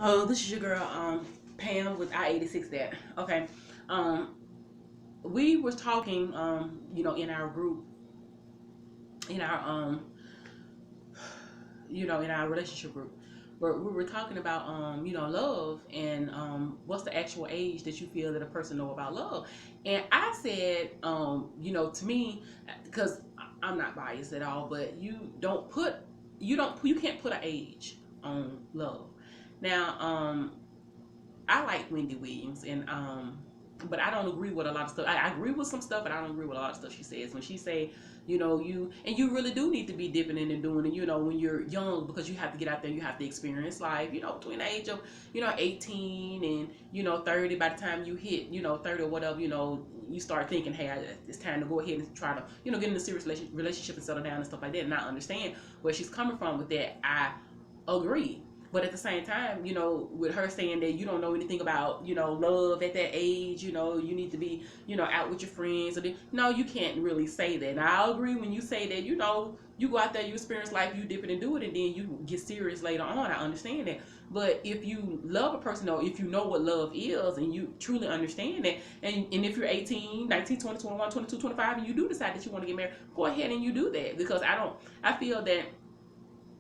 Oh, this is your girl, Pam with I-86 that. Okay. Um, we were talking, in our group, in our, in our relationship group, where we were talking about, love and what's the actual age that you feel that a person know about love. And I said, to me, because I'm not biased at all, but you can't put an age on love. Now, I like Wendy Williams, and but I don't agree with a lot of stuff. I agree with some stuff, but I don't agree with a lot of stuff she says. When she say, you really do need to be dipping in and doing it, when you're young, because you have to get out there, you have to experience life, between the age of, 18 and 30. By the time you hit, 30 or whatever, you start thinking, hey, it's time to go ahead and try to, get in a serious relationship and settle down and stuff like that. And I understand where she's coming from with that. I agree. But at the same time, with her saying that you don't know anything about, love at that age, you need to be, out with your friends. No, you can't really say that. And I agree when you say that, you go out there, you experience life, you dip it and do it, and then you get serious later on. I understand that. But if you love a person, or if you know what love is, and you truly understand that, and if you're 18, 19, 20, 21, 22, 25, and you do decide that you want to get married, go ahead and you do that. Because I feel that,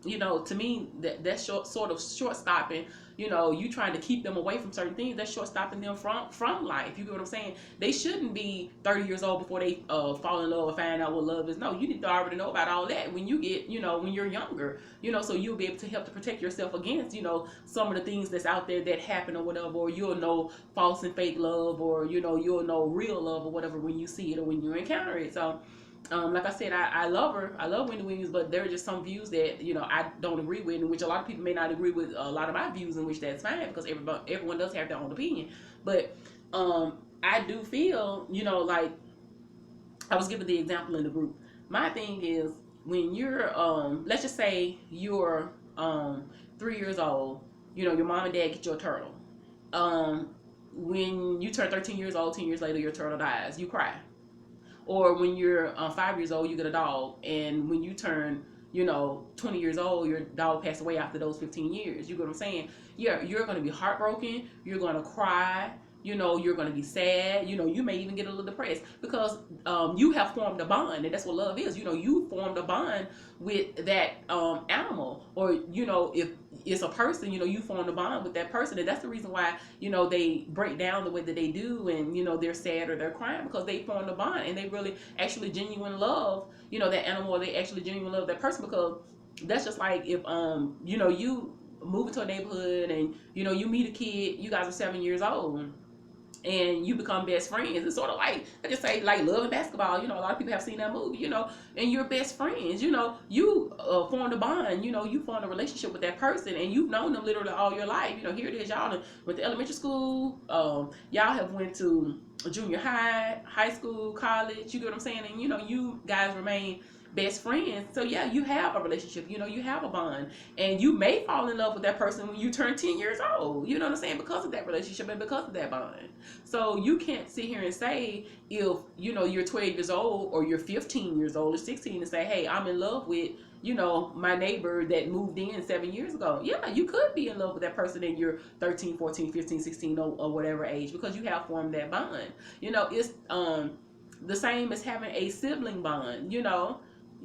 to me, that's sort of short stopping. You trying to keep them away from certain things. That's short stopping them from life. You get what I'm saying? They shouldn't be 30 years old before they fall in love or find out what love is. No, you need to already know about all that when you get, when you're younger. So you'll be able to help to protect yourself against, some of the things that's out there that happen or whatever. Or you'll know false and fake love, or you'll know real love or whatever when you see it or when you encounter it. So like I said, I love her. I love Wendy Williams, but there are just some views that I don't agree with, in which a lot of people may not agree with a lot of my views, in which that's fine, because everyone does have their own opinion. But I do feel, like I was giving the example in the group. My thing is, when you're let's just say you're 3 years old, your mom and dad get you a turtle. Um, when you turn 13 years old, 10 years later, your turtle dies. You cry. Or when you're 5 years old, you get a dog, and when you turn 20 years old, your dog passed away after those 15 years. You get what I'm saying? Yeah, you're going to be heartbroken. You're going to cry. You're going to be sad. You may even get a little depressed, because you have formed a bond, and that's what love is. You formed a bond with that animal, or if it's a person, you formed a bond with that person, and that's the reason why they break down the way that they do, and they're sad or they're crying, because they formed a bond and they really actually genuine love that animal, or they actually genuinely love that person. Because that's just like if you move into a neighborhood, and you meet a kid, you guys are 7 years old, and you become best friends. It's sort of like, I just say, like Love and Basketball. A lot of people have seen that movie. And you're best friends. You formed a bond. You formed a relationship with that person, and you've known them literally all your life. Here it is, y'all went to elementary school. Y'all have went to junior high, high school, college. You get what I'm saying? And you guys remain best friends. So yeah, you have a relationship. You have a bond, and you may fall in love with that person when you turn 10 years old. You know what I'm saying? Because of that relationship and because of that bond. So you can't sit here and say, if you're 12 years old, or you're 15 years old, or 16, and say, hey, I'm in love with my neighbor that moved in 7 years ago. Yeah, you could be in love with that person in your 13, 14, 15, 16, or whatever age, because you have formed that bond. It's the same as having a sibling bond.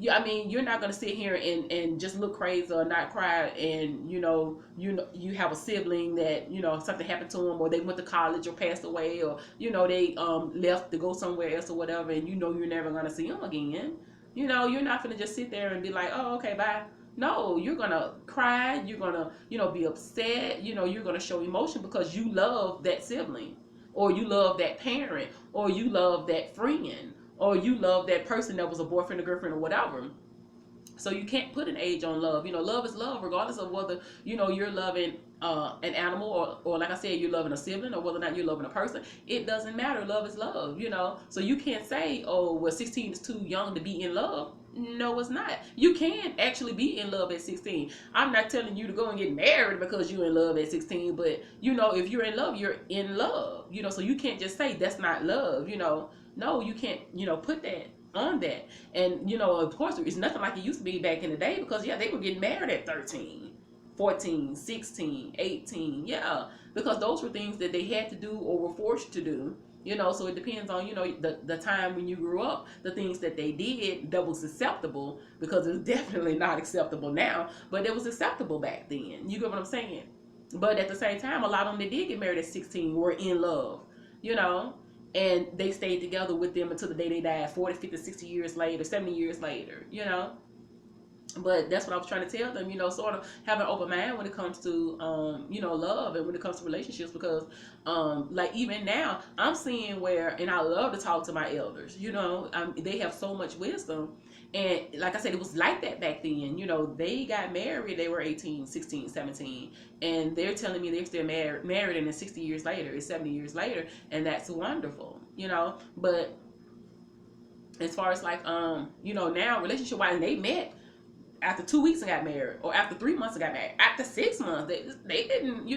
I mean, you're not gonna sit here and just look crazy or not cry, and you have a sibling that something happened to them, or they went to college or passed away, or they left to go somewhere else or whatever, and you're never gonna see them again. You're not gonna just sit there and be like, oh, okay, bye. No, you're gonna cry. You're gonna be upset. You're gonna show emotion, because you love that sibling, or you love that parent, or you love that friend, or you love that person that was a boyfriend or girlfriend or whatever. So you can't put an age on love. Love is love, regardless of whether you're loving an animal, or like I said, you're loving a sibling, or whether or not you're loving a person. It doesn't matter. Love is love. So you can't say, oh, well, 16 is too young to be in love. No, it's not. You can actually be in love at 16. I'm not telling you to go and get married because you're in love at 16, but if you're in love, you're in love. So you can't just say that's not love. No, you can't put that on that. And of course, it's nothing like it used to be back in the day, because yeah, they were getting married at 13. 14, 16, 18. Yeah, because those were things that they had to do or were forced to do. So it depends on, the time when you grew up, the things that they did that was acceptable, because it's definitely not acceptable now, but it was acceptable back then. You get what I'm saying? But at the same time, a lot of them that did get married at 16 were in love, you know, and they stayed together with them until the day they died, 40, 50, 60 years later, 70 years later. But that's what I was trying to tell them, sort of have an open mind when it comes to, love, and when it comes to relationships, because, like, even now, I'm seeing where, and I love to talk to my elders, they have so much wisdom. And like I said, it was like that back then. They got married, they were 18, 16, 17, and they're telling me they're still married, and it's 60 years later, it's 70 years later, and that's wonderful. But as far as like, now relationship wise, they met after 2 weeks and got married, or after 3 months and got married, after 6 months. They didn't,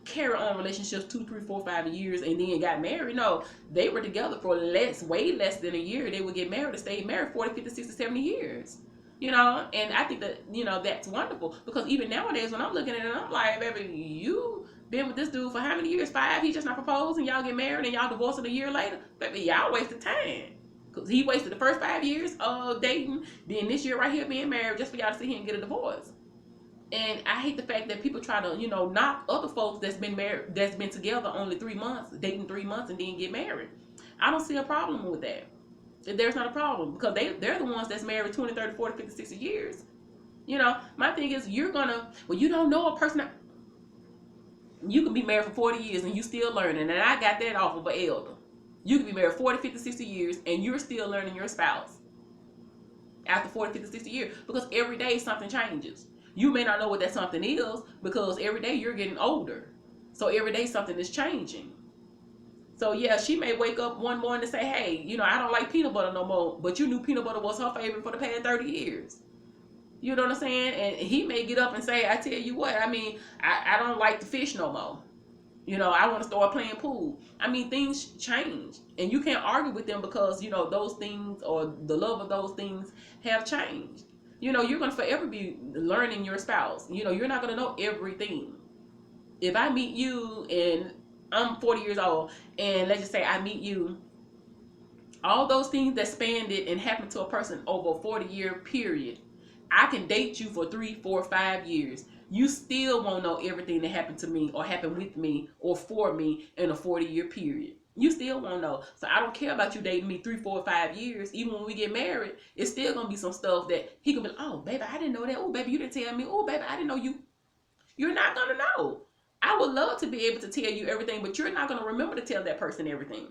carry on relationships 2, 3, 4, 5 years and then got married. No, they were together for way less than a year. They would get married and stay married 40, 50, 60, 70 years. And I think that, that's wonderful, because even nowadays when I'm looking at it, I'm like, baby, you been with this dude for how many years? 5? He just not proposed and y'all get married and y'all divorcing a year later? Baby, y'all wasted time. Because he wasted the first 5 years of dating, then this year right here being married, just for y'all to see him get a divorce. And I hate the fact that people try to, knock other folks that's been married, that's been together only 3 months, dating 3 months, and then get married. I don't see a problem with that. There's not a problem, because they're the ones that's married 20, 30, 40, 50, 60 years. My thing is, you don't know a person. You can be married for 40 years and you still learning. And I got that off of an elder. You can be married 40, 50, 60 years and you're still learning your spouse after 40, 50, 60 years, because every day something changes. You may not know what that something is, because every day you're getting older. So every day something is changing. So yeah, she may wake up one morning and say, hey, I don't like peanut butter no more, but you knew peanut butter was her favorite for the past 30 years. You know what I'm saying? And he may get up and say, I tell you what, I don't like the fish no more. I want to start playing pool. Things change, and you can't argue with them, because those things, or the love of those things, have changed. You're going to forever be learning your spouse. You're not going to know everything. If I meet you and I'm 40 years old, and let's just say I meet you, all those things that spanned it and happened to a person over a 40-year period, I can date you for 3, 4, 5 years. You still won't know everything that happened to me or happened with me or for me in a 40-year period. You still won't know. So I don't care about you dating me 3, 4, 5 years. Even when we get married, it's still gonna be some stuff that he can be like, oh baby, I didn't know that. Oh baby, you didn't tell me. Oh baby, I didn't know you. You're not gonna know. I would love to be able to tell you everything, but you're not gonna remember to tell that person everything.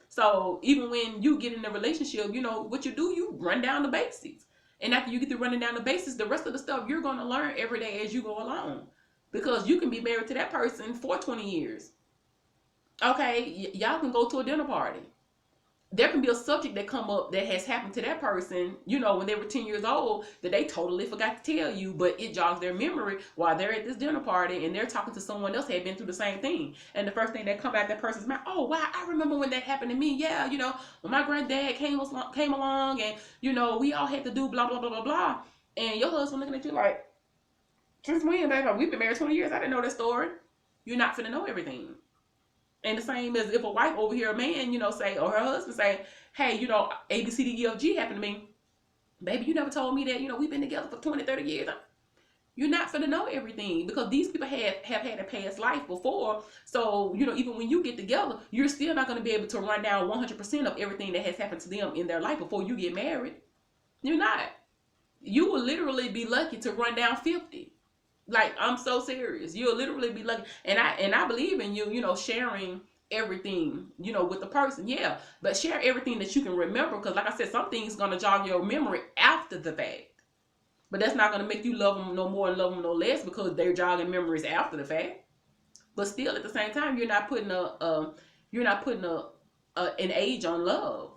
So even when you get in a relationship, what you do, you run down the basics. And after you get through running down the basics, the rest of the stuff you're going to learn every day as you go along. Because you can be married to that person for 20 years. Okay, y'all can go to a dinner party. There can be a subject that come up that has happened to that person, when they were 10 years old, that they totally forgot to tell you, but it jogs their memory while they're at this dinner party and they're talking to someone else who had been through the same thing. And the first thing that come out that person's mouth, oh wow, I remember when that happened to me. Yeah, when my granddad came along, and we all had to do blah blah blah blah blah. And your husband looking at you like, since when, baby? We've been married 20 years. I didn't know that story. You're not finna know everything. And the same as if a wife over here, a man, say, or her husband say, hey, A, B, C, D, E, F, G happened to me. Baby, you never told me that, we've been together for 20, 30 years. You're not finna know everything, because these people have had a past life before. So, even when you get together, you're still not going to be able to run down 100% of everything that has happened to them in their life before you get married. You're not. You will literally be lucky to run down 50. Like, I'm so serious. You'll literally be lucky. And I believe in you, sharing everything, with the person. Yeah. But share everything that you can remember. Because like I said, some things going to jog your memory after the fact. But that's not going to make you love them no more and love them no less, because they're jogging memories after the fact. But still, at the same time, you're not putting an age on love.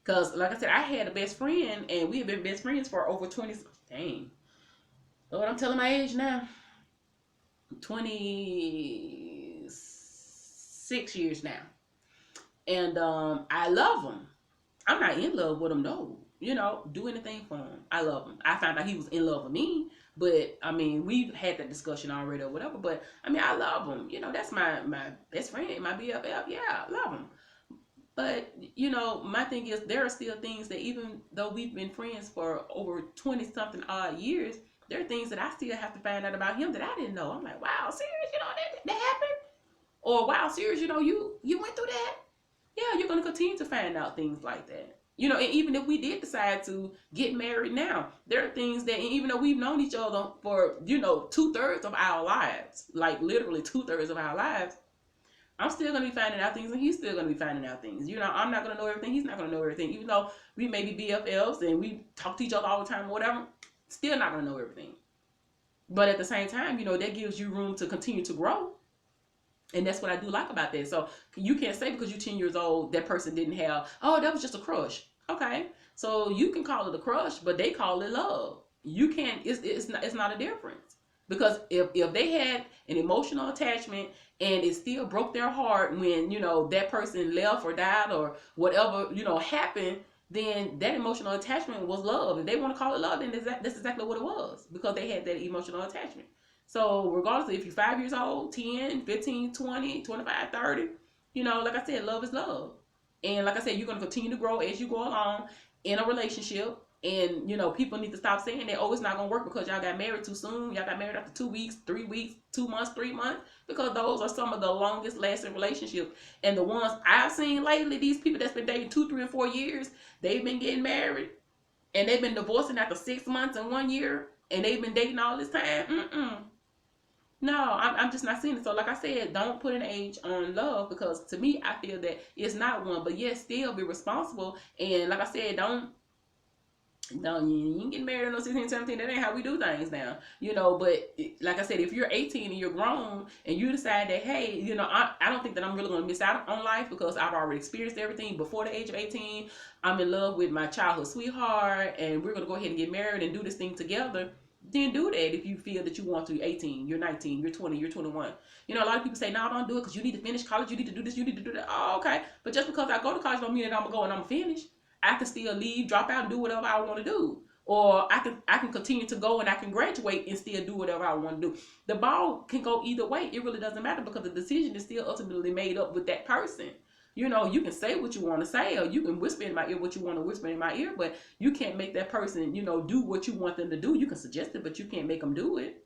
Because like I said, I had a best friend, and we have been best friends for over 20. Dang. Lord, I'm telling my age now. 26 years now. And I love him. I'm not in love with him, no. do anything for him. I love him. I found out he was in love with me, but I mean, we've had that discussion already or whatever. But I mean, I love him. That's my best friend, my BFF. Yeah, I love him. But my thing is, there are still things that even though we've been friends for over 20 something odd years, there are things that I still have to find out about him that I didn't know. I'm like, wow, serious, that happened, or wow, serious, you went through that. Yeah, you're gonna continue to find out things like that. And even if we did decide to get married now, there are things that, even though we've known each other for 2/3 of our lives, like literally 2/3 of our lives, I'm still gonna be finding out things, and he's still gonna be finding out things. I'm not gonna know everything. He's not gonna know everything. Even though we may be BFFs and we talk to each other all the time or whatever, still not gonna know everything. But at the same time, that gives you room to continue to grow. And that's what I do like about that. So you can't say because you're 10 years old, that person didn't have, oh, that was just a crush. Okay. So you can call it a crush, but they call it love. You can't, it's not a difference. Because if they had an emotional attachment and it still broke their heart when, that person left or died or whatever, happened, then that emotional attachment was love. If they want to call it love, then that's exactly what it was, because they had that emotional attachment. So regardless of if you're 5 years old, 10, 15, 20, 25, 30, like I said, love is love. And like I said, you're going to continue to grow as you go along in a relationship. And, people need to stop saying that, oh, it's not going to work because y'all got married too soon. Y'all got married after 2 weeks, 3 weeks, 2 months, 3 months, because those are some of the longest lasting relationships. And the ones I've seen lately, these people that's been dating 2, 3, and 4 years, they've been getting married and they've been divorcing after 6 months and 1 year, and they've been dating all this time. No, I'm just not seeing it. So like I said, don't put an age on love, because to me, I feel that it's not one. But yes, still be responsible. And like I said, don't you ain't getting married at no 16, 17. That ain't how we do things now. But like I said, if you're 18 and you're grown and you decide that, hey, I don't think that I'm really going to miss out on life because I've already experienced everything before the age of 18. I'm in love with my childhood sweetheart and we're going to go ahead and get married and do this thing together. Then do that if you feel that you want to. 18, you're 19, you're 20, you're 21. A lot of people say, no, don't do it because you need to finish college, you need to do this, you need to do that. Oh, okay. But just because I go to college don't mean that I'm going to go and I'm going to finish. I can still leave, drop out, and do whatever I want to do. Or I can continue to go and I can graduate and still do whatever I want to do. The ball can go either way. It really doesn't matter because the decision is still ultimately made up with that person. You can say what you want to say, or you can whisper in my ear what you want to whisper in my ear, but you can't make that person, do what you want them to do. You can suggest it, but you can't make them do it.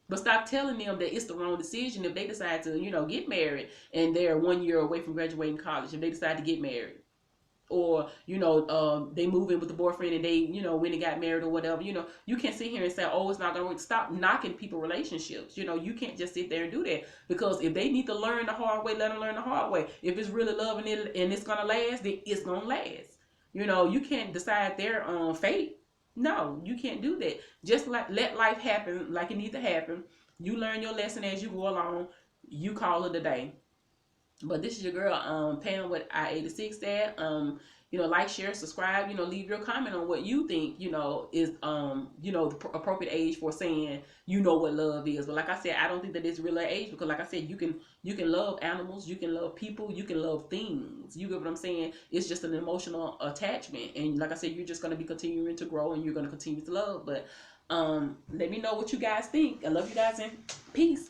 But stop telling them that it's the wrong decision if they decide to, get married and they're 1 year away from graduating college, if they decide to get married. Or they move in with the boyfriend and they when they got married or whatever. You can't sit here and say, oh, it's not gonna work. Stop knocking people relationships. You can't just sit there and do that, because if they need to learn the hard way, let them learn the hard way. If it's really love and it's gonna last, then it's gonna last. You can't decide their fate. No, you can't do that. Just let life happen like it needs to happen. You learn your lesson as you go along. You call it a day. But this is your girl, Pam with I-86 Dad. Like, share, subscribe, leave your comment on what you think, is, the appropriate age for saying, what love is. But like I said, I don't think that it's really an age, because like I said, you can love animals, you can love people, you can love things. You get what I'm saying? It's just an emotional attachment. And like I said, you're just going to be continuing to grow and you're going to continue to love. But, let me know what you guys think. I love you guys and peace.